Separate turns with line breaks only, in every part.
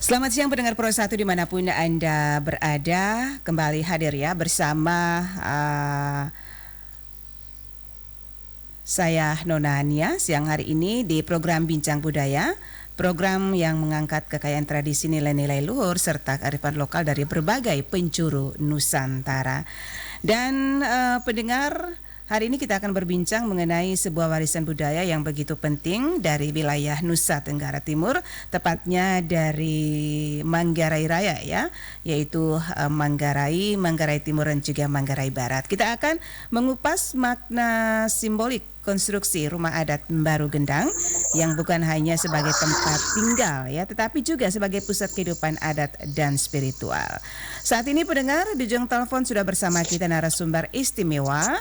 Selamat siang pendengar Pro 1 dimanapun Anda berada. Kembali hadir ya bersama saya Nona Ania siang hari ini di program Bincang Budaya. Program yang mengangkat kekayaan tradisi, nilai-nilai luhur serta kearifan lokal dari berbagai penjuru Nusantara. Dan pendengar, hari ini kita akan berbincang mengenai sebuah warisan budaya yang begitu penting dari wilayah Nusa Tenggara Timur, tepatnya dari Manggarai Raya ya, yaitu Manggarai Timur dan juga Manggarai Barat. Kita akan mengupas makna simbolik konstruksi rumah adat Mbaru Gendang yang bukan hanya sebagai tempat tinggal ya, tetapi juga sebagai pusat kehidupan adat dan spiritual. Saat ini pendengar, di ujung telepon sudah bersama kita narasumber istimewa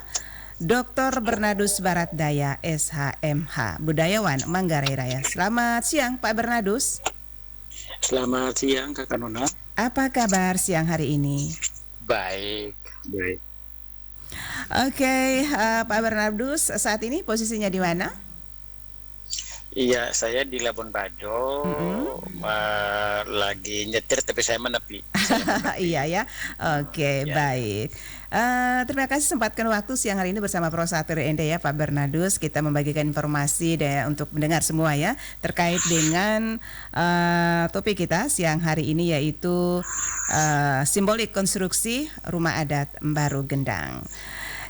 Dr. Bernardus Baratdaya SHMH, budayawan Manggarai Raya. Selamat siang Pak Bernardus.
Selamat siang Kakak Nona.
Apa kabar siang hari ini?
Baik.
Oke, Pak Bernardus, saat ini posisinya di mana?
Iya, saya di Labuan Bajo, lagi nyetir tapi saya menepi.
Iya ya, oke, baik. Terima kasih sempatkan waktu siang hari ini bersama Pro 1 RND ya Pak Bernardus. Kita membagikan informasi untuk mendengar semua ya terkait dengan topik kita siang hari ini, yaitu simbolik konstruksi rumah adat Mbaru Gendang.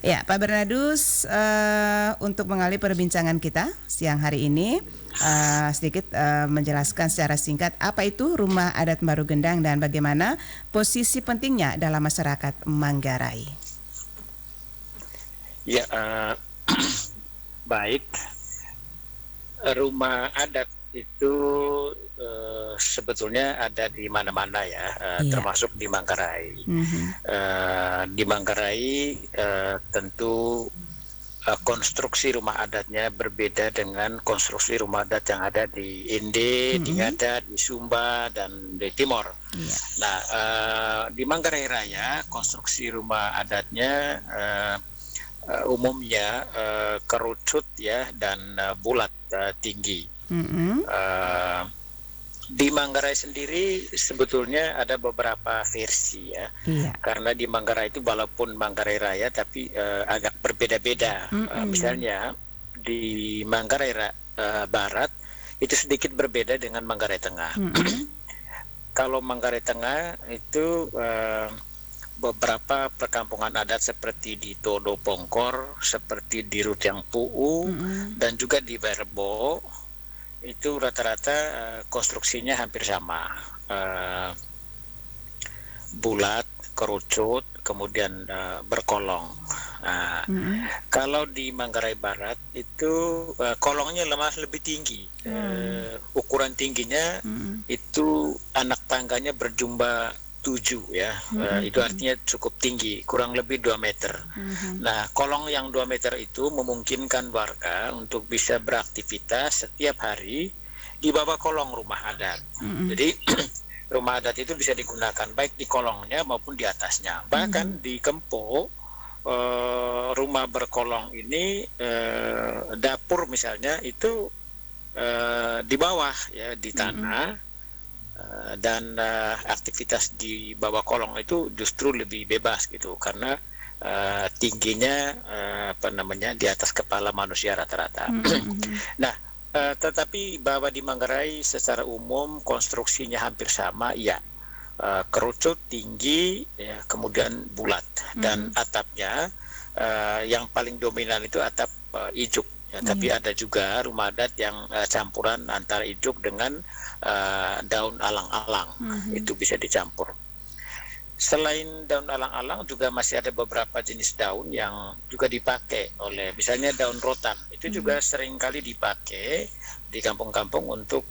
Ya, Pak Bernardus, untuk mengalih perbincangan kita siang hari ini, sedikit menjelaskan secara singkat apa itu rumah adat Mbaru Gendang dan bagaimana posisi pentingnya dalam masyarakat Manggarai.
Ya, baik. Rumah adat itu sebetulnya ada di mana-mana ya, termasuk di Manggarai. Di Manggarai tentu konstruksi rumah adatnya berbeda dengan konstruksi rumah adat yang ada di Inde, di Ngada, di Sumba, dan di Timor. Nah, di Manggarai Raya konstruksi rumah adatnya umumnya kerucut ya dan bulat tinggi. Di Manggarai sendiri sebetulnya ada beberapa versi ya, karena di Manggarai itu walaupun Manggarai Raya tapi agak berbeda-beda. Misalnya di Manggarai Barat itu sedikit berbeda dengan Manggarai Tengah. Kalau Manggarai Tengah itu beberapa perkampungan adat seperti di Todo Pongkor, seperti di Rutiang Puu, dan juga di Berbo itu rata-rata konstruksinya hampir sama, bulat, kerucut, kemudian berkolong. Kalau di Manggarai Barat itu kolongnya lebih tinggi, ukuran tingginya itu anak tangganya berjumlah 7 ya, itu artinya cukup tinggi, kurang lebih 2 meter. Nah, kolong yang 2 meter itu memungkinkan warga untuk bisa beraktivitas setiap hari di bawah kolong rumah adat. Jadi rumah adat itu bisa digunakan baik di kolongnya maupun di atasnya. Bahkan di Kempo, rumah berkolong ini, dapur misalnya itu di bawah ya, di tanah. Dan aktivitas di bawah kolong itu justru lebih bebas gitu, karena tingginya di atas kepala manusia rata-rata. Nah, tetapi bahwa di Manggarai secara umum konstruksinya hampir sama, ya, kerucut tinggi ya, kemudian bulat, dan atapnya yang paling dominan itu atap ijuk. Ya, tapi ada juga rumah adat yang campuran antara ijuk dengan daun alang-alang, itu bisa dicampur. Selain daun alang-alang juga masih ada beberapa jenis daun yang juga dipakai oleh, misalnya daun rotan, itu juga sering kali dipakai di kampung-kampung untuk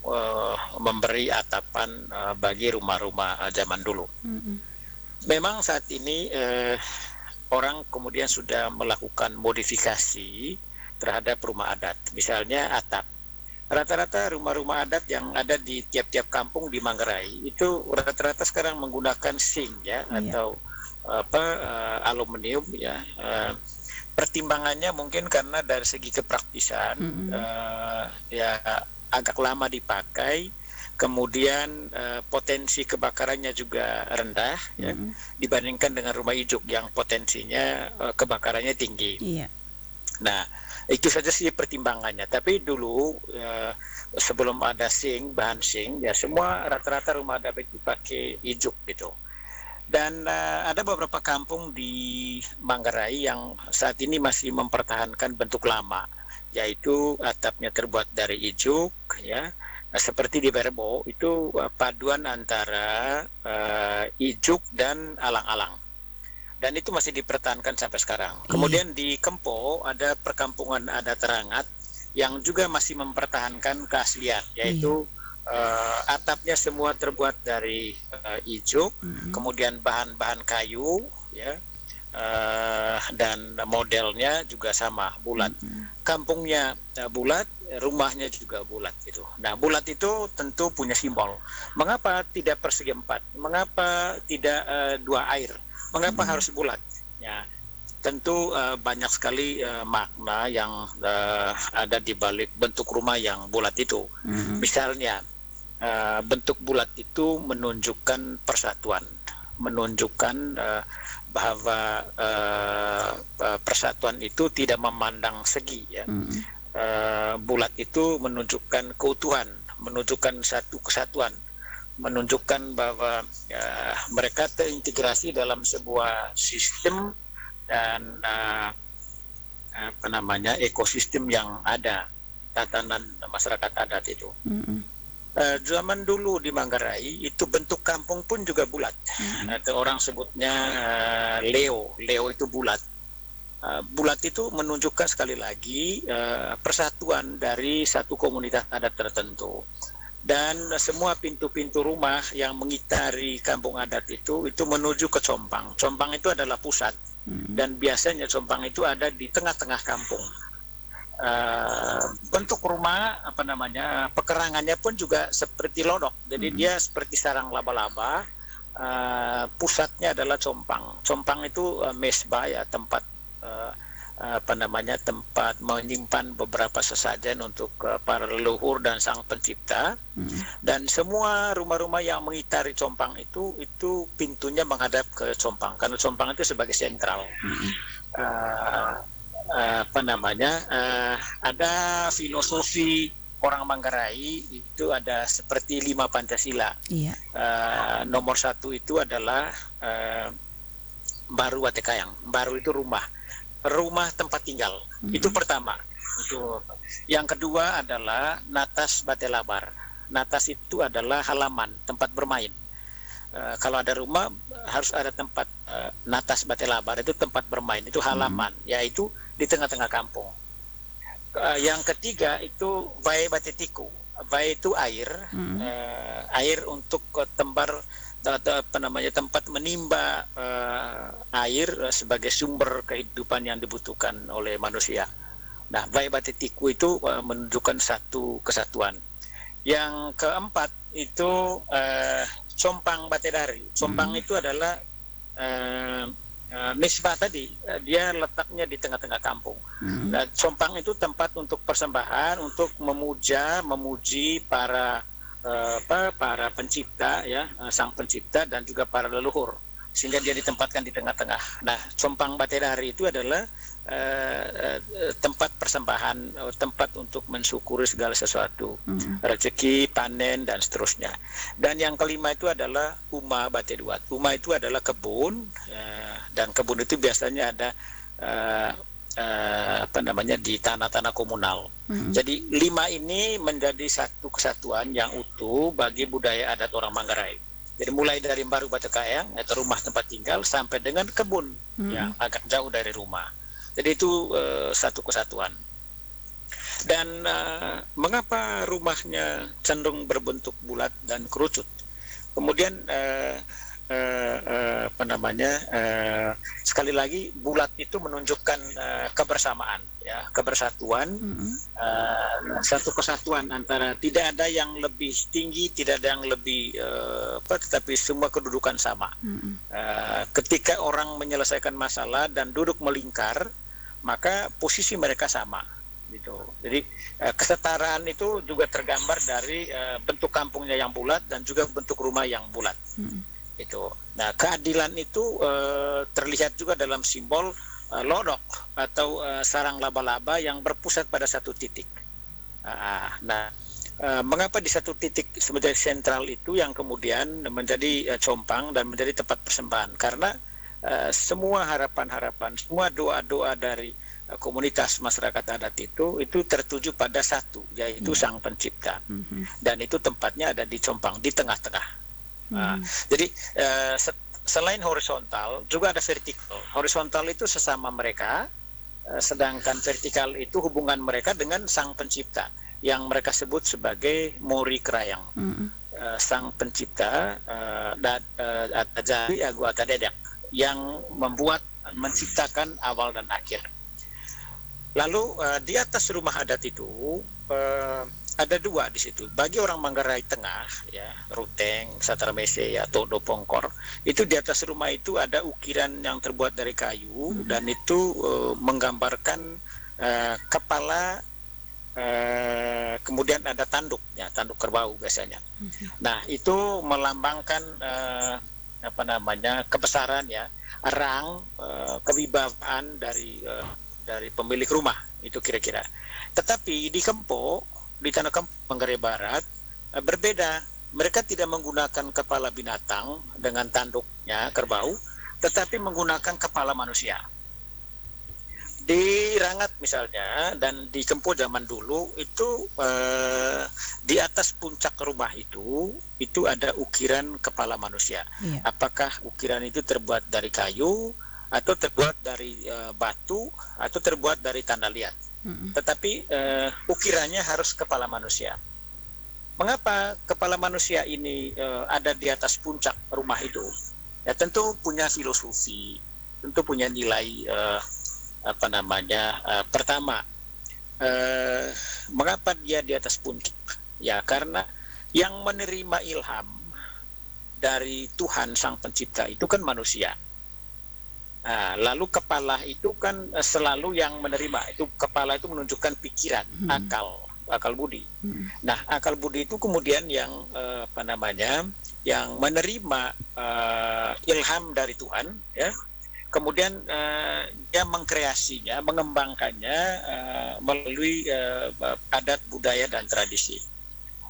memberi atapan bagi rumah-rumah zaman dulu. Memang saat ini orang kemudian sudah melakukan modifikasi terhadap rumah adat, misalnya atap. Rata-rata rumah-rumah adat yang ada di tiap-tiap kampung di Manggarai itu rata-rata sekarang menggunakan zinc ya, atau aluminium ya. Pertimbangannya mungkin karena dari segi kepraktisan ya agak lama dipakai, Kemudian potensi kebakarannya juga rendah ya, dibandingkan dengan rumah ijuk yang potensinya kebakarannya tinggi.
Iya.
Nah, itu saja sih pertimbangannya. Tapi dulu sebelum ada bahan sing, ya semua rata-rata rumah adat itu pakai ijuk gitu. Dan ada beberapa kampung di Manggarai yang saat ini masih mempertahankan bentuk lama, yaitu atapnya terbuat dari ijuk, ya. Nah, seperti di Berbo itu paduan antara ijuk dan alang-alang. Dan itu masih dipertahankan sampai sekarang. Kemudian di Kempo ada perkampungan adat Terangat yang juga masih mempertahankan keaslian, yaitu atapnya semua terbuat dari ijuk, kemudian bahan-bahan kayu, ya, dan modelnya juga sama, bulat. Kampungnya bulat, rumahnya juga bulat gitu. Nah, bulat itu tentu punya simbol. Mengapa tidak persegi empat? Mengapa tidak dua air? Mengapa harus bulat? Ya, tentu banyak sekali makna yang ada di balik bentuk rumah yang bulat itu. Misalnya bentuk bulat itu menunjukkan persatuan, menunjukkan bahwa persatuan itu tidak memandang segi, ya. Bulat itu menunjukkan keutuhan, menunjukkan satu kesatuan, menunjukkan bahwa mereka terintegrasi dalam sebuah sistem dan ekosistem yang ada, tatanan masyarakat adat itu. Zaman dulu di Manggarai itu bentuk kampung pun juga bulat. Atau orang sebutnya Leo itu bulat. Bulat itu menunjukkan sekali lagi persatuan dari satu komunitas adat tertentu. Dan semua pintu-pintu rumah yang mengitari kampung adat itu menuju ke Compang. Compang itu adalah pusat, dan biasanya Compang itu ada di tengah-tengah kampung. Bentuk rumah pekerangannya pun juga seperti lodok, jadi dia seperti sarang laba-laba. Pusatnya adalah Compang. Compang itu mesbah, ya, tempat tempat menyimpan beberapa sesajen untuk para leluhur dan sang pencipta. Dan semua rumah-rumah yang mengitari Compang itu pintunya menghadap ke Compang, karena Compang itu sebagai sentral. Ada filosofi orang Manggarai itu ada seperti 5 Pancasila. Nomor 1 itu adalah baru Watekayang. Baru itu rumah tempat tinggal. Itu pertama. Itu. Yang kedua adalah natas batelabar. Natas itu adalah halaman, tempat bermain. Kalau ada rumah harus ada tempat natas batelabar, itu tempat bermain, itu halaman, yaitu di tengah-tengah kampung. Yang ketiga itu vai batetiku. Vai itu air, air untuk tempat menimba air sebagai sumber kehidupan yang dibutuhkan oleh manusia. Nah, vai batetiku itu menunjukkan satu kesatuan. Yang keempat itu Compang Batedari. Compang itu adalah misbah tadi, dia letaknya di tengah-tengah kampung. Nah, Compang itu tempat untuk persembahan, untuk memuji para pencipta, ya, sang pencipta dan juga para leluhur, sehingga dia ditempatkan di tengah-tengah. Nah, Compang Batedari itu adalah tempat persembahan, tempat untuk mensyukuri segala sesuatu, rezeki, panen dan seterusnya. Dan yang kelima itu adalah Uma Bateduat. Uma itu adalah kebun, dan kebun itu biasanya ada di tanah-tanah komunal. Jadi 5 ini menjadi satu kesatuan yang utuh bagi budaya adat orang Manggarai. Jadi mulai dari baru Watekayang atau rumah tempat tinggal sampai dengan kebun yang agak jauh dari rumah. Jadi itu satu kesatuan. Dan mengapa rumahnya cenderung berbentuk bulat dan kerucut? Kemudian sekali lagi bulat itu menunjukkan kebersamaan, ya, kebersatuan, satu kesatuan antara tidak ada yang lebih tinggi, tidak ada yang lebih tetapi semua kedudukan sama. Ketika orang menyelesaikan masalah dan duduk melingkar, maka posisi mereka sama, gitu. Jadi kesetaraan itu juga tergambar dari bentuk kampungnya yang bulat dan juga bentuk rumah yang bulat. Itu. Nah, keadilan itu terlihat juga dalam simbol lodok atau sarang laba-laba yang berpusat pada satu titik. Mengapa di satu titik sebagai sentral itu yang kemudian menjadi compang dan menjadi tempat persembahan? Karena semua harapan-harapan, semua doa-doa dari komunitas masyarakat adat itu tertuju pada satu, yaitu Sang Pencipta. Dan itu tempatnya ada di compang, di tengah-tengah. Jadi selain horizontal juga ada vertikal. Horizontal itu sesama mereka, sedangkan vertikal itu hubungan mereka dengan Sang Pencipta yang mereka sebut sebagai Mori Krayang. Sang Pencipta Atajari Agu Atadedak yang menciptakan awal dan akhir. Lalu di atas rumah adat itu ada dua di situ. Bagi orang Manggarai Tengah, ya, Ruteng, Satramese, atau Dopongkor, itu di atas rumah itu ada ukiran yang terbuat dari kayu dan itu menggambarkan kepala, kemudian ada tanduk, ya, tanduk kerbau biasanya. Nah, itu melambangkan kebesaran, ya, rang, kewibawaan dari pemilik rumah itu kira-kira. Tetapi di Kempo, di Tanah Kempo Manggarai Barat berbeda. Mereka tidak menggunakan kepala binatang dengan tanduknya kerbau, tetapi menggunakan kepala manusia. Di Rangat misalnya dan di Kempo zaman dulu itu di atas puncak rumah itu ada ukiran kepala manusia. Apakah ukiran itu terbuat dari kayu atau terbuat dari batu atau terbuat dari tanda liat? Tetapi ukirannya harus kepala manusia. Mengapa kepala manusia ini ada di atas puncak rumah itu? Ya tentu punya filosofi, tentu punya nilai pertama, mengapa dia di atas puncak? Ya karena yang menerima ilham dari Tuhan Sang Pencipta itu kan manusia. Lalu kepala itu kan selalu yang menerima. Itu kepala itu menunjukkan pikiran, akal budi. Nah, akal budi itu kemudian yang yang menerima ilham dari Tuhan, ya. Kemudian dia mengkreasinya, mengembangkannya melalui adat, budaya dan tradisi.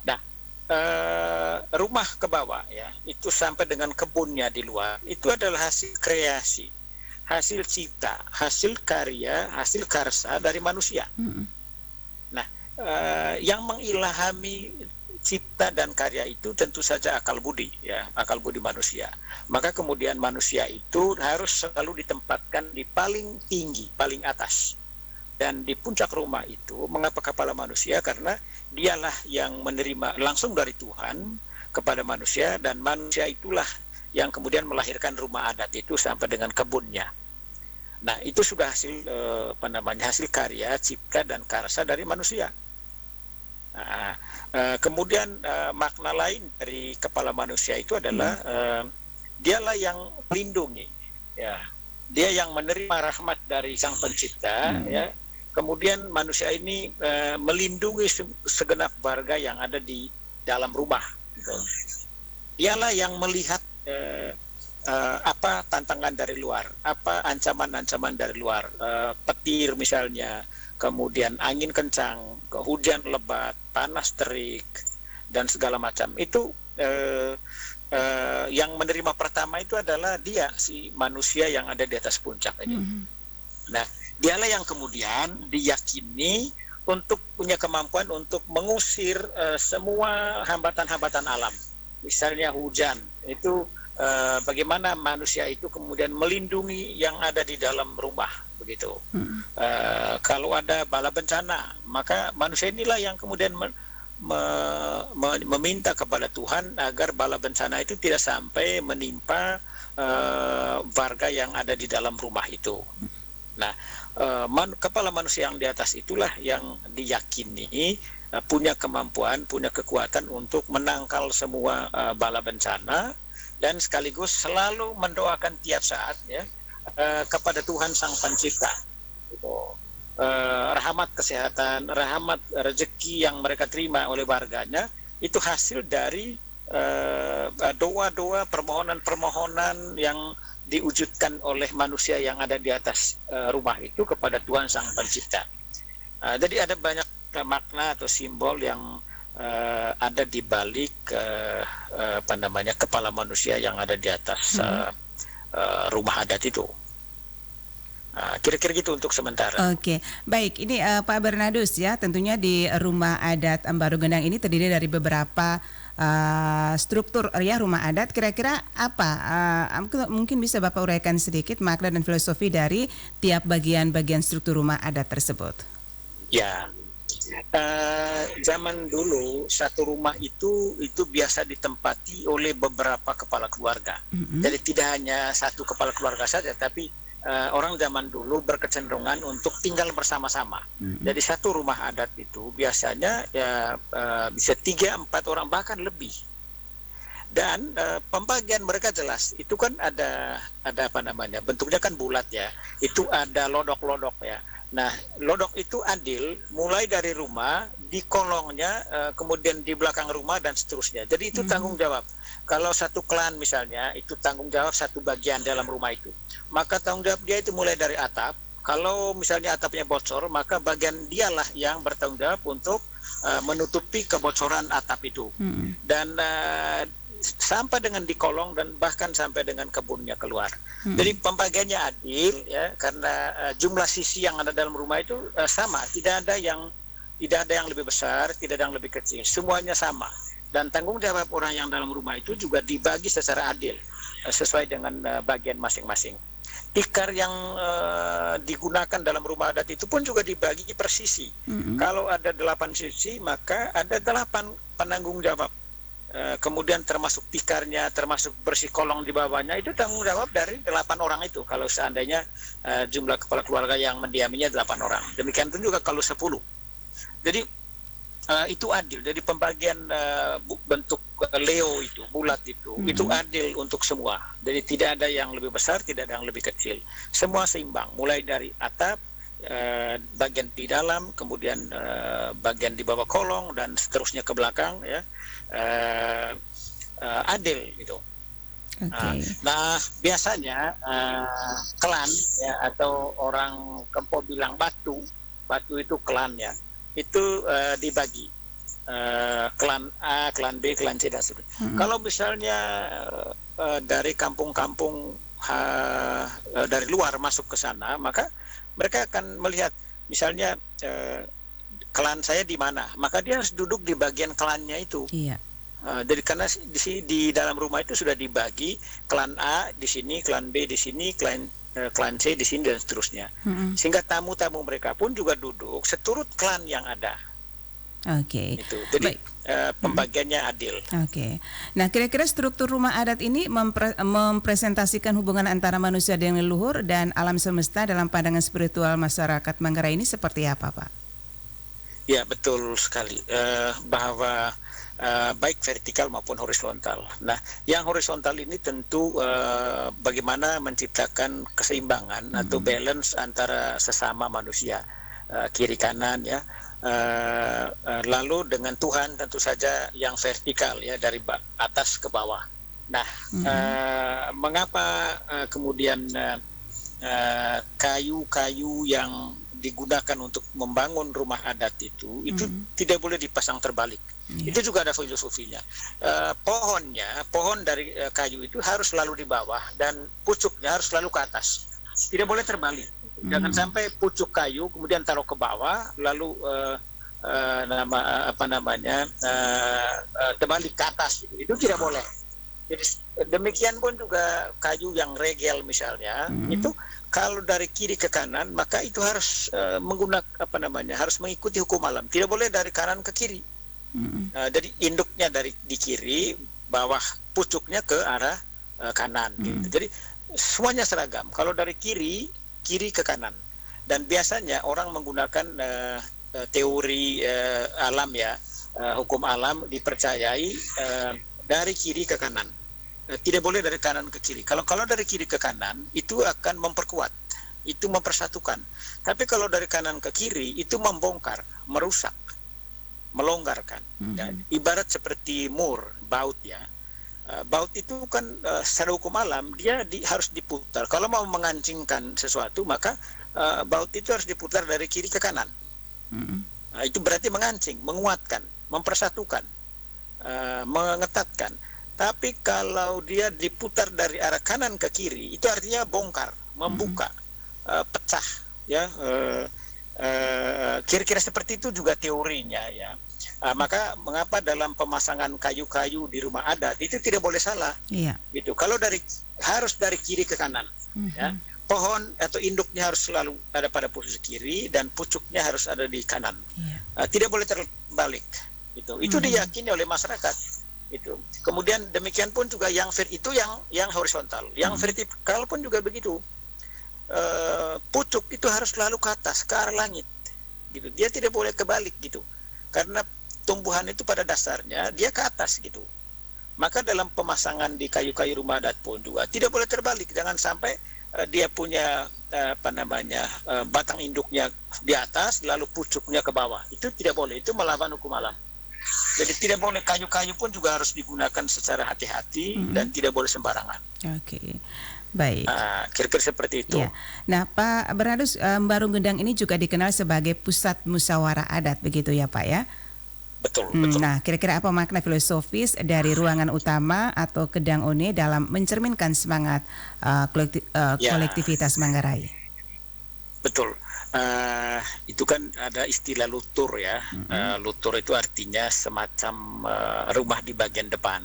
Nah, rumah ke bawah, ya, itu sampai dengan kebunnya di luar, itu adalah hasil kreasi, hasil cipta, hasil karya, hasil karsa dari manusia. Nah, yang mengilhami cipta dan karya itu tentu saja akal budi, ya, akal budi manusia. Maka kemudian manusia itu harus selalu ditempatkan di paling tinggi, paling atas. Dan di puncak rumah itu, mengapa kepala manusia? Karena dialah yang menerima langsung dari Tuhan kepada manusia, dan manusia itulah yang kemudian melahirkan rumah adat itu sampai dengan kebunnya. Nah, itu sudah hasil hasil karya, cipta dan karsa dari manusia. Kemudian makna lain dari kepala manusia itu adalah dialah yang melindungi, ya. Dia yang menerima rahmat dari Sang Pencipta, ya. Kemudian manusia ini melindungi segenap warga yang ada di dalam rumah, gitu. Dialah yang melihat apa tantangan dari luar, apa ancaman-ancaman dari luar, petir misalnya, kemudian angin kencang, hujan lebat, panas terik, dan segala macam. Itu yang menerima pertama itu adalah dia, si manusia yang ada di atas puncak ini. Nah, dialah yang kemudian diyakini untuk punya kemampuan untuk mengusir semua hambatan-hambatan alam. Misalnya hujan, itu bagaimana manusia itu kemudian melindungi yang ada di dalam rumah, begitu. Kalau ada bala bencana, maka manusia inilah yang kemudian meminta kepada Tuhan agar bala bencana itu tidak sampai menimpa warga yang ada di dalam rumah itu. Nah, kepala manusia yang di atas itulah yang diyakini punya kemampuan, punya kekuatan untuk menangkal semua bala bencana, dan sekaligus selalu mendoakan tiap saat, ya, kepada Tuhan Sang Pencipta. rahmat kesehatan, rahmat rezeki yang mereka terima oleh warganya itu hasil dari doa-doa, permohonan-permohonan yang diwujudkan oleh manusia yang ada di atas rumah itu kepada Tuhan Sang Pencipta. Jadi ada banyak makna atau simbol yang ada di balik kepala manusia yang ada di atas rumah adat itu. Kira-kira gitu untuk sementara.
Oke, baik. Ini Pak Bernardus ya, tentunya di rumah adat Baru Gendang ini terdiri dari beberapa struktur ya rumah adat. Kira-kira apa? Mungkin bisa Bapak uraikan sedikit makna dan filosofi dari tiap bagian-bagian struktur rumah adat tersebut.
Ya, zaman dulu satu rumah itu biasa ditempati oleh beberapa kepala keluarga. Jadi tidak hanya satu kepala keluarga saja, tapi orang zaman dulu berkecenderungan untuk tinggal bersama-sama. Jadi satu rumah adat itu biasanya bisa 3-4 orang bahkan lebih. Dan pembagian mereka jelas. Itu kan ada bentuknya kan bulat ya. Itu ada lodok-lodok ya. Nah, lodok itu adil mulai dari rumah, di kolongnya, kemudian di belakang rumah dan seterusnya. Jadi itu tanggung jawab. Kalau satu klan misalnya, itu tanggung jawab satu bagian dalam rumah itu. Maka tanggung jawab dia itu mulai dari atap. Kalau misalnya atapnya bocor, maka bagian dialah yang bertanggung jawab untuk menutupi kebocoran atap itu. Dan sampai dengan di kolong dan bahkan sampai dengan kebunnya keluar. Jadi pembagiannya adil ya, karena jumlah sisi yang ada dalam rumah itu sama, tidak ada yang lebih besar, tidak ada yang lebih kecil, semuanya sama. Dan tanggung jawab orang yang dalam rumah itu juga dibagi secara adil sesuai dengan bagian masing-masing. Tikar yang digunakan dalam rumah adat itu pun juga dibagi per sisi. Kalau ada 8 sisi, maka ada 8 penanggung jawab. Kemudian termasuk tikarnya, termasuk bersih kolong di bawahnya, itu tanggung jawab dari 8 orang itu. Kalau seandainya jumlah kepala keluarga yang mendiaminya 8 orang. Demikian pun juga kalau 10. Jadi itu adil. Jadi pembagian bentuk leo itu, bulat itu adil untuk semua. Jadi tidak ada yang lebih besar, tidak ada yang lebih kecil. Semua seimbang, mulai dari atap, bagian di dalam, kemudian bagian di bawah kolong dan seterusnya ke belakang ya. Adil gitu.
Okay.
Nah biasanya klan ya, atau orang Kempo bilang batu itu klan ya, itu dibagi klan A, klan B, klan C dan seterusnya. Kalau misalnya dari kampung-kampung dari luar masuk ke sana, maka mereka akan melihat misalnya klan saya di mana, maka dia harus duduk di bagian klannya itu. Iya. Jadi karena di dalam rumah itu sudah dibagi klan A di sini, klan B di sini, klan C di sini dan seterusnya. Sehingga tamu-tamu mereka pun juga duduk seturut klan yang ada.
Oke.
Itu. Jadi pembagiannya adil.
Oke. Nah, kira-kira struktur rumah adat ini mempresentasikan hubungan antara manusia dengan leluhur dan alam semesta dalam pandangan spiritual masyarakat Manggarai ini seperti apa, Pak?
Ya, betul sekali. Bahwa baik vertikal maupun horizontal. Nah, yang horizontal ini tentu bagaimana menciptakan keseimbangan atau balance antara sesama manusia, kiri kanan ya. Lalu dengan Tuhan tentu saja yang vertikal ya, dari atas ke bawah. Nah, mengapa kemudian kayu-kayu yang digunakan untuk membangun rumah adat itu tidak boleh dipasang terbalik. Itu juga ada filosofinya. Pohon dari kayu itu harus selalu di bawah dan pucuknya harus selalu ke atas. Tidak boleh terbalik. Jangan sampai pucuk kayu kemudian taruh ke bawah lalu terbalik ke atas. Itu tidak boleh. Jadi demikian pun juga kayu yang regel misalnya, itu kalau dari kiri ke kanan maka itu harus harus mengikuti hukum alam. Tidak boleh dari kanan ke kiri. Jadi induknya di kiri, bawah pucuknya ke arah kanan. Gitu. Jadi semuanya seragam. Kalau dari kiri ke kanan. Dan biasanya orang menggunakan teori alam ya, hukum alam dipercayai dari kiri ke kanan. Tidak boleh dari kanan ke kiri. Kalau dari kiri ke kanan itu akan memperkuat itu mempersatukan. Tapi kalau dari kanan ke kiri itu membongkar, merusak, melonggarkan. Dan ibarat seperti baut ya. Baut itu kan secara hukum alam dia harus diputar. Kalau mau mengancingkan sesuatu maka baut itu harus diputar dari kiri ke kanan. Nah, itu berarti mengancing, menguatkan, mempersatukan, mengetatkan. Tapi kalau dia diputar dari arah kanan ke kiri itu artinya bongkar, membuka, pecah. Ya, kira-kira seperti itu juga teorinya ya. Maka mengapa dalam pemasangan kayu-kayu di rumah adat itu tidak boleh salah, gitu. Kalau harus dari kiri ke kanan, ya. Pohon atau induknya harus selalu ada pada posisi kiri dan pucuknya harus ada di kanan, tidak boleh terbalik, gitu. Itu diyakini oleh masyarakat, itu. Kemudian demikian pun juga yang yang horizontal, yang vertikal pun juga begitu. Pucuk itu harus selalu ke atas, ke arah langit, gitu. Dia tidak boleh kebalik, gitu. Karena tumbuhan itu pada dasarnya dia ke atas, gitu. Maka dalam pemasangan di kayu-kayu rumah adat pun juga tidak boleh terbalik. Jangan sampai dia punya batang induknya di atas lalu pucuknya ke bawah. Itu tidak boleh. Itu melawan hukum alam. Jadi tidak boleh, kayu-kayu pun juga harus digunakan secara hati-hati dan tidak boleh sembarangan.
Oke. Baik.
Kira-kira seperti itu.
Ya. Nah, Pak Bernardus, Barung Gendang ini juga dikenal sebagai pusat musyawarah adat, begitu ya, Pak ya?
Betul, betul.
Nah, kira-kira apa makna filosofis dari ruangan utama atau Kedang One dalam mencerminkan semangat kolektivitas Manggarai? Betul.
Itu kan ada istilah lutur ya. Lutur itu artinya semacam rumah di bagian depan.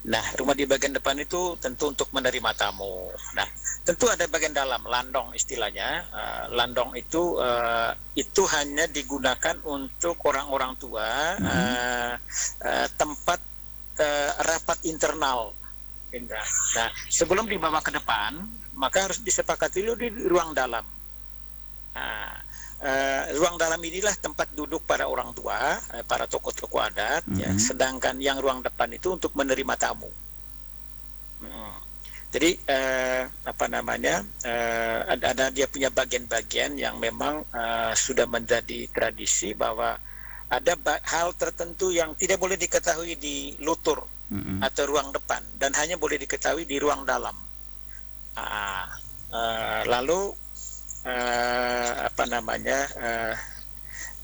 Nah, rumah di bagian depan itu tentu untuk menerima tamu. Nah, tentu ada bagian dalam, landong istilahnya. Landong itu hanya digunakan untuk orang-orang tua, tempat rapat internal. Nah, sebelum dibawa ke depan, maka harus disepakati dulu di ruang dalam. Ruang dalam inilah tempat duduk para orang tua, para tokoh-tokoh adat, ya. Sedangkan yang ruang depan itu untuk menerima tamu. Jadi ada dia punya bagian-bagian yang memang sudah menjadi tradisi bahwa ada hal tertentu yang tidak boleh diketahui di lutur atau ruang depan dan hanya boleh diketahui di ruang dalam. Lalu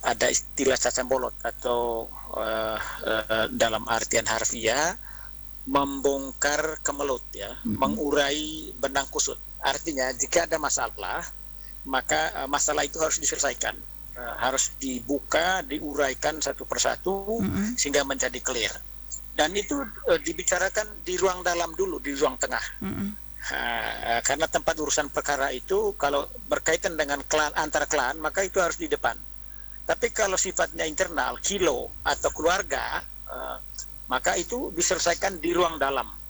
ada istilah cacambolot atau dalam artian harfiah membongkar kemelut ya, mengurai benang kusut. Artinya jika ada masalah, maka masalah itu harus diselesaikan, harus dibuka, diuraikan satu persatu sehingga menjadi clear. Dan itu dibicarakan di ruang dalam dulu, di ruang tengah. Karena tempat urusan perkara itu kalau berkaitan dengan antar klan maka itu harus di depan. Tapi kalau sifatnya internal, kilo atau keluarga, maka itu diselesaikan di ruang dalam.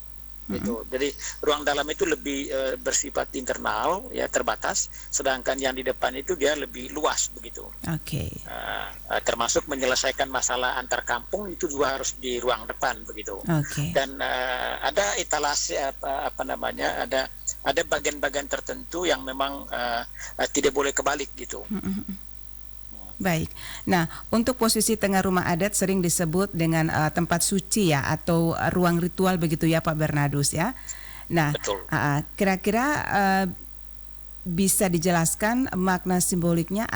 Gitu. Jadi ruang dalam itu lebih bersifat internal, ya terbatas. Sedangkan yang di depan itu dia lebih luas begitu. Termasuk menyelesaikan masalah antar kampung itu juga harus di ruang depan begitu. Dan ada etalase ada bagian-bagian tertentu yang memang tidak boleh kebalik gitu.
Baik. Nah, untuk posisi tengah rumah adat sering disebut dengan tempat suci ya atau ruang ritual begitu ya Pak Bernardus ya. Nah, kira-kira bisa dijelaskan makna simboliknya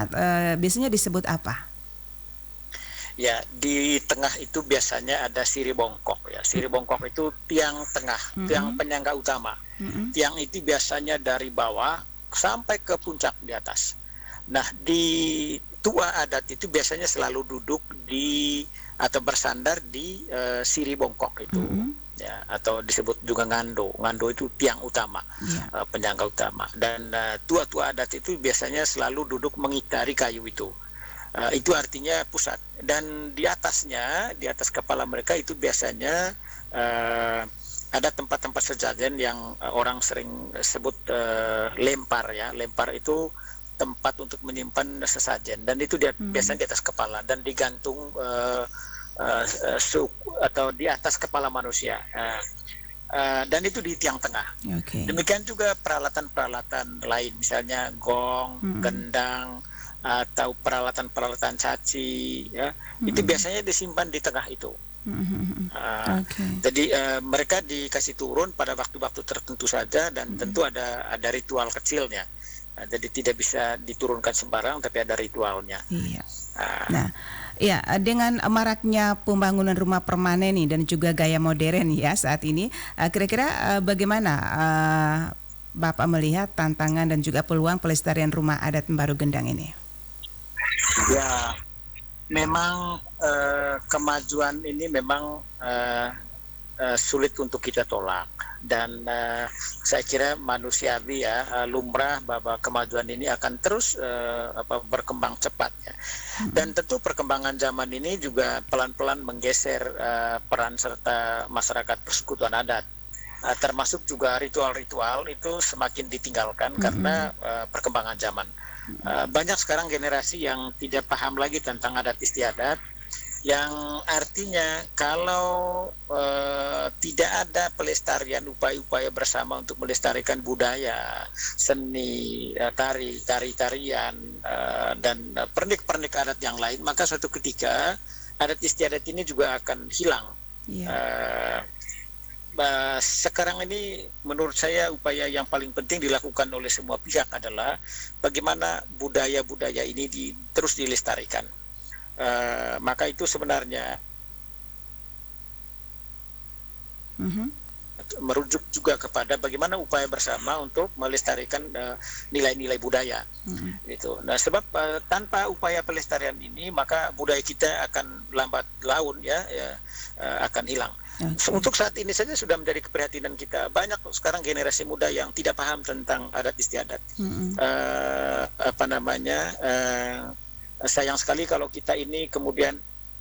biasanya disebut apa?
Ya, di tengah itu biasanya ada siri bongkok ya. Siri bongkok itu tiang tengah, tiang penyangga utama. Tiang itu biasanya dari bawah sampai ke puncak di atas. Nah, di tua adat itu biasanya selalu duduk atau bersandar di siri bongkok itu, ya, atau disebut juga ngando. Ngando itu tiang utama, penyangga utama. Dan tua-tua adat itu biasanya selalu duduk mengitari kayu itu. Itu artinya pusat. Dan di atasnya, di atas kepala mereka itu biasanya ada tempat-tempat sejajan yang orang sering sebut lempar ya. Lempar itu tempat untuk menyimpan sesajen dan itu biasanya di atas kepala dan digantung atau di atas kepala manusia. dan itu di tiang tengah.
Oke.
Demikian juga peralatan-peralatan lain, misalnya gong, gendang, atau peralatan-peralatan caci, ya, itu biasanya disimpan di tengah itu.
Oke.
Jadi mereka dikasih turun pada waktu-waktu tertentu saja, dan tentu ada ritual kecilnya. Jadi tidak bisa diturunkan sembarang, tapi ada ritualnya.
Iya. Nah, ya, dengan maraknya pembangunan rumah permanen nih dan juga gaya modern ya saat ini, kira-kira bagaimana Bapak melihat tantangan dan juga peluang pelestarian rumah adat Baru Gendang ini?
Ya, memang kemajuan ini memang sulit untuk kita tolak, dan saya kira manusiawi ya, lumrah bahwa kemajuan ini akan terus berkembang cepat ya. Dan tentu perkembangan zaman ini juga pelan-pelan menggeser peran serta masyarakat persekutuan adat, termasuk juga ritual-ritual itu semakin ditinggalkan karena perkembangan zaman. Banyak sekarang generasi yang tidak paham lagi tentang adat istiadat, yang artinya kalau tidak ada pelestarian, upaya-upaya bersama untuk melestarikan budaya, seni, tarian, dan pernik-pernik adat yang lain, maka suatu ketika adat istiadat ini juga akan hilang. Sekarang ini menurut saya upaya yang paling penting dilakukan oleh semua pihak adalah bagaimana budaya-budaya ini terus dilestarikan. Maka itu sebenarnya merujuk juga kepada bagaimana upaya bersama untuk melestarikan nilai-nilai budaya. Gitu. Nah, sebab tanpa upaya pelestarian ini, maka budaya kita akan lambat laun akan hilang. Untuk saat ini saja sudah menjadi keprihatinan kita. Banyak sekarang generasi muda yang tidak paham tentang adat istiadat. Sayang sekali kalau kita ini kemudian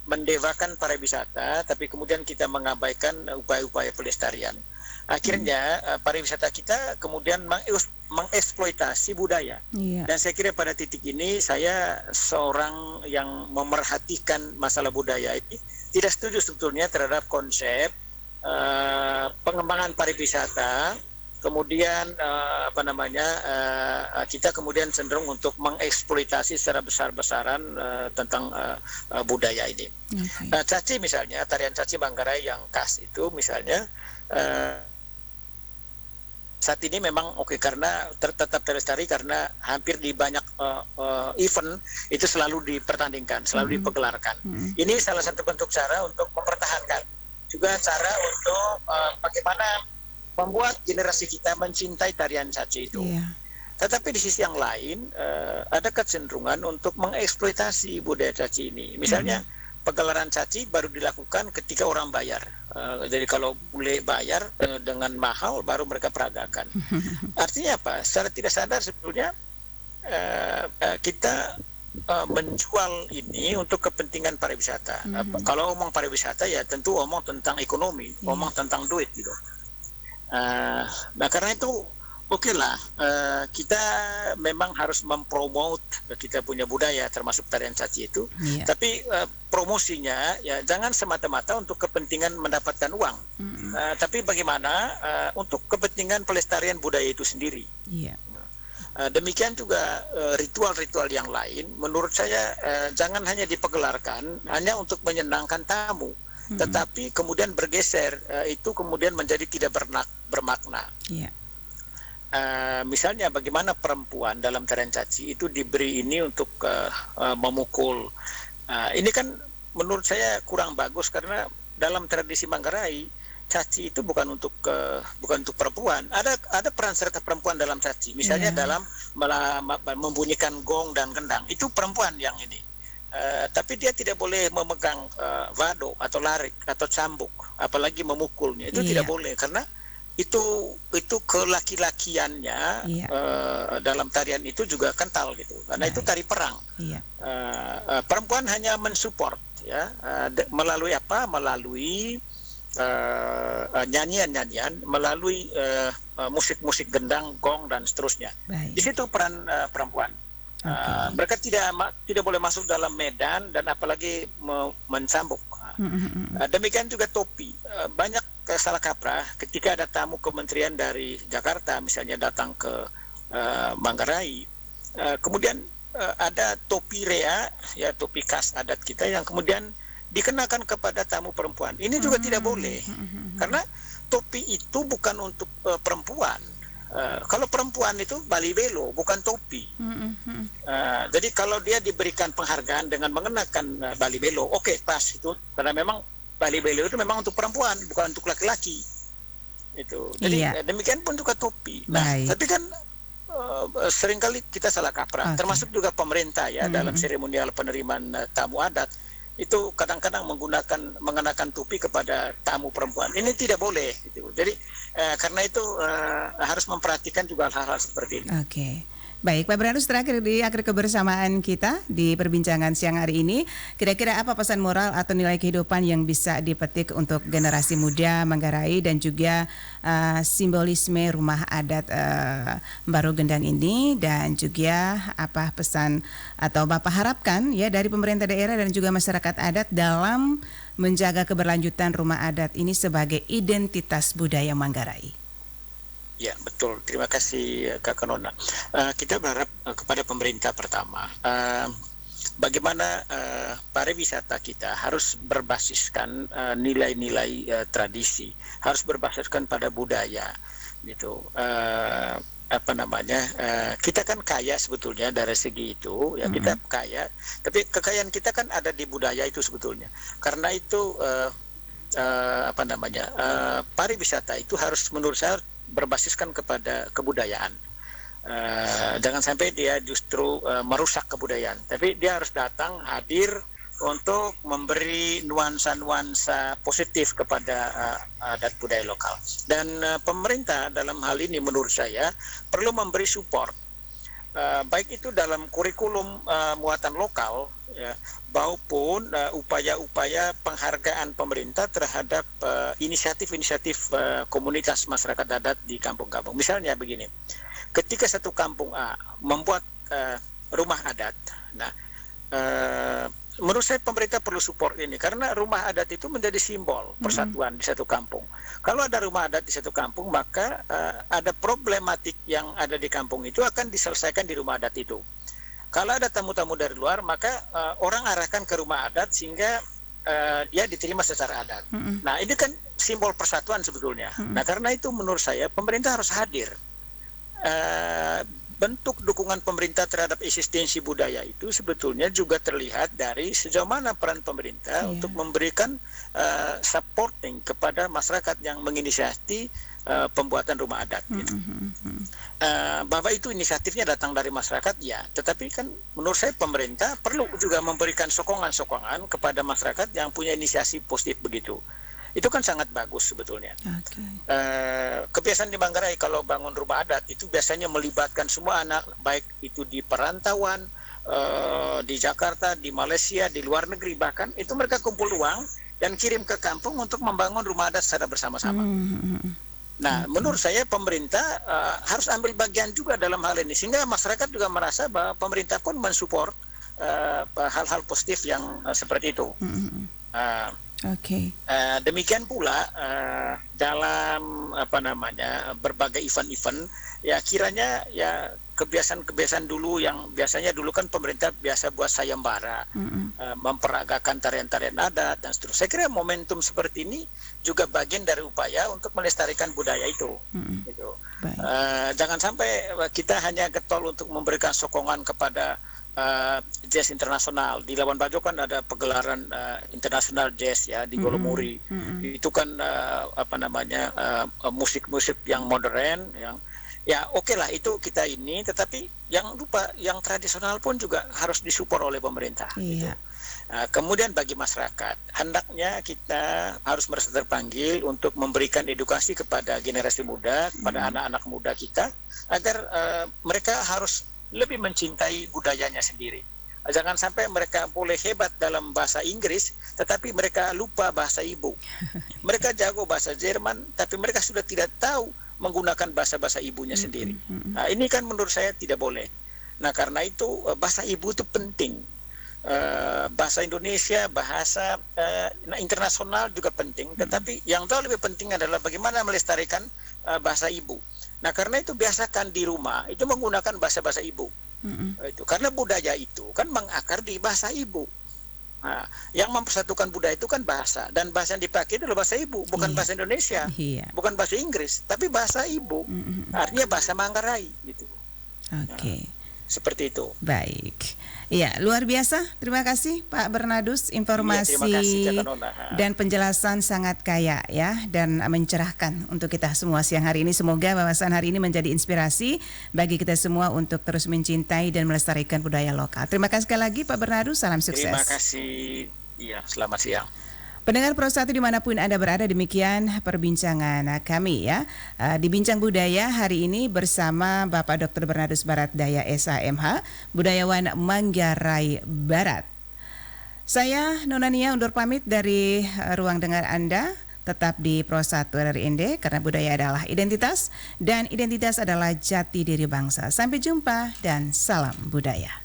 mendewakan pariwisata, tapi kemudian kita mengabaikan upaya-upaya pelestarian. Akhirnya pariwisata kita kemudian mengeksploitasi budaya. Dan saya kira pada titik ini saya seorang yang memerhatikan masalah budaya ini tidak setuju sebetulnya terhadap konsep pengembangan pariwisata. Kemudian kita kemudian cenderung untuk mengeksploitasi secara besar-besaran tentang budaya ini. Caci misalnya, tarian caci Manggarai yang khas itu misalnya, saat ini memang karena tetap terlestari karena hampir di banyak event itu selalu dipertandingkan, selalu dipegelarkan. Ini salah satu bentuk cara untuk mempertahankan, juga cara untuk bagaimana membuat generasi kita mencintai tarian caci itu. Tetapi di sisi yang lain ada kecenderungan untuk mengeksploitasi budaya caci ini. Misalnya pegelaran caci baru dilakukan ketika orang bayar. Jadi kalau bule bayar dengan mahal baru mereka peragakan. Artinya apa? Secara tidak sadar sebetulnya kita menjual ini untuk kepentingan pariwisata. Kalau omong pariwisata ya tentu omong tentang ekonomi, omong tentang duit gitu. Nah karena itu okelah, kita memang harus mempromote kita punya budaya termasuk tarian caci itu, tapi promosinya ya jangan semata-mata untuk kepentingan mendapatkan uang, tapi bagaimana untuk kepentingan pelestarian budaya itu sendiri. Demikian juga ritual-ritual yang lain menurut saya jangan hanya dipegelarkan hanya untuk menyenangkan tamu, tetapi kemudian bergeser itu kemudian menjadi tidak bermakna. Misalnya bagaimana perempuan dalam tarian caci itu diberi ini untuk memukul. Ini kan menurut saya kurang bagus karena dalam tradisi Manggarai caci itu bukan untuk perempuan. Ada peran serta perempuan dalam caci. Misalnya dalam membunyikan gong dan gendang itu perempuan yang ini. Tapi dia tidak boleh memegang vado atau larik atau cambuk, apalagi memukulnya. Itu tidak boleh karena itu kelaki-lakiannya dalam tarian itu juga kental gitu. Karena itu tari perang. Perempuan hanya mensupport ya melalui apa? Melalui nyanyian-nyanyian, melalui musik-musik gendang, gong dan seterusnya. Di situ peran perempuan. Mereka tidak boleh masuk dalam medan dan apalagi mencambuk. Demikian juga topi. Banyak salah kaprah ketika ada tamu kementerian dari Jakarta misalnya datang ke Manggarai, kemudian ada topi rea, ya topi khas adat kita yang kemudian dikenakan kepada tamu perempuan. Ini juga tidak boleh, karena topi itu bukan untuk perempuan. Kalau perempuan itu Bali Belo, bukan topi. Jadi kalau dia diberikan penghargaan dengan mengenakan Bali Belo, oke, pas itu, karena memang Bali Belo itu memang untuk perempuan, bukan untuk laki-laki. Itu. Jadi demikian pun juga topi. Nah, tapi kan seringkali kita salah kaprah, termasuk juga pemerintah ya dalam seremonial penerimaan tamu adat itu kadang-kadang mengenakan topi kepada tamu perempuan. Ini tidak boleh gitu. Jadi karena itu harus memperhatikan juga hal-hal seperti ini.
Oke. Baik, Pak Bernardus, terakhir di akhir kebersamaan kita di perbincangan siang hari ini, kira-kira apa pesan moral atau nilai kehidupan yang bisa dipetik untuk generasi muda Manggarai dan juga simbolisme rumah adat Baru Gendang ini, dan juga apa pesan atau Bapak harapkan ya dari pemerintah daerah dan juga masyarakat adat dalam menjaga keberlanjutan rumah adat ini sebagai identitas budaya Manggarai?
Ya, betul. Terima kasih Kak Nona. Kita berharap kepada pemerintah pertama, bagaimana pariwisata kita harus berbasiskan nilai-nilai tradisi, harus berbasiskan pada budaya, gitu. Kita kan kaya sebetulnya dari segi itu, ya kita kaya, tapi kekayaan kita kan ada di budaya itu sebetulnya. Karena itu pariwisata itu harus menurut saya berbasiskan kepada kebudayaan. Jangan sampai dia justru merusak kebudayaan, tapi dia harus datang hadir untuk memberi nuansa-nuansa positif kepada adat budaya lokal. Dan pemerintah dalam hal ini menurut saya perlu memberi support, baik itu dalam kurikulum muatan lokal ya, maupun upaya-upaya penghargaan pemerintah terhadap inisiatif-inisiatif komunitas masyarakat adat di kampung-kampung. Misalnya begini, ketika satu kampung A membuat rumah adat, menurut saya pemerintah perlu support ini, karena rumah adat itu menjadi simbol persatuan di satu kampung. Kalau ada rumah adat di satu kampung, maka ada problematik yang ada di kampung itu akan diselesaikan di rumah adat itu. Kalau ada tamu-tamu dari luar, maka orang arahkan ke rumah adat sehingga dia diterima secara adat. Nah, ini kan simbol persatuan sebetulnya. Nah, karena itu menurut saya pemerintah harus hadir. Bentuk dukungan pemerintah terhadap eksistensi budaya itu sebetulnya juga terlihat dari sejauh mana peran pemerintah untuk memberikan supporting kepada masyarakat yang menginisiasi pembuatan rumah adat. Gitu. Bahwa itu inisiatifnya datang dari masyarakat, ya, tetapi kan menurut saya pemerintah perlu juga memberikan sokongan-sokongan kepada masyarakat yang punya inisiasi positif begitu. Itu kan sangat bagus sebetulnya. Kebiasaan di Manggarai kalau bangun rumah adat itu biasanya melibatkan semua anak, baik itu di perantauan, di Jakarta, di Malaysia, di luar negeri bahkan, itu mereka kumpul uang dan kirim ke kampung untuk membangun rumah adat secara bersama-sama. Nah, menurut saya pemerintah harus ambil bagian juga dalam hal ini, sehingga masyarakat juga merasa bahwa pemerintah pun mensupport hal-hal positif yang seperti itu. Demikian pula dalam berbagai event-event, ya kiranya ya kebiasaan-kebiasaan dulu yang biasanya dulu kan pemerintah biasa buat sayembara, memperagakan tarian-tarian adat dan seterusnya. Saya kira momentum seperti ini juga bagian dari upaya untuk melestarikan budaya itu. Gitu. Jangan sampai kita hanya getol untuk memberikan sokongan kepada jazz internasional. Di Labuan Bajo kan ada pegelaran internasional jazz ya di Golomuri. Itu kan musik-musik yang modern, yang ya oke lah itu kita ini, tetapi yang lupa yang tradisional pun juga harus disupport oleh pemerintah. Gitu. Kemudian bagi masyarakat, hendaknya kita harus merasa terpanggil untuk memberikan edukasi kepada generasi muda, kepada anak-anak muda kita, agar mereka harus lebih mencintai budayanya sendiri. Jangan sampai mereka boleh hebat dalam bahasa Inggris, tetapi mereka lupa bahasa ibu. Mereka jago bahasa Jerman, tapi mereka sudah tidak tahu menggunakan bahasa-bahasa ibunya sendiri. Nah, ini kan menurut saya tidak boleh. Nah, karena itu bahasa ibu itu penting. bahasa Indonesia, bahasa internasional juga penting, tetapi yang jauh lebih penting adalah bagaimana melestarikan bahasa ibu. Nah, karena itu biasakan di rumah itu menggunakan bahasa ibu. Itu karena budaya itu kan mengakar di bahasa ibu. Nah, yang mempersatukan budaya itu kan bahasa, dan bahasa yang dipakai itu adalah bahasa ibu, bukan bahasa Indonesia, bukan bahasa Inggris, tapi bahasa ibu. Artinya bahasa Manggarai gitu.
Oke.
Seperti itu.
Baik. Iya, luar biasa. Terima kasih Pak Bernardus, informasi
terima kasih,
dan penjelasan sangat kaya ya, dan mencerahkan untuk kita semua siang hari ini. Semoga bahasan hari ini menjadi inspirasi bagi kita semua untuk terus mencintai dan melestarikan budaya lokal. Terima kasih sekali lagi Pak Bernardus, salam sukses.
Terima kasih. Iya, selamat siang.
Pendengar Pro 1 dimanapun Anda berada, demikian perbincangan kami ya. Di Bincang Budaya hari ini bersama Bapak Dr. Bernardus Baratdaya SHMH, budayawan Manggarai Barat. Saya Nona Nia undur pamit dari ruang dengar Anda. Tetap di Pro 1 RRI karena budaya adalah identitas dan identitas adalah jati diri bangsa. Sampai jumpa dan salam budaya.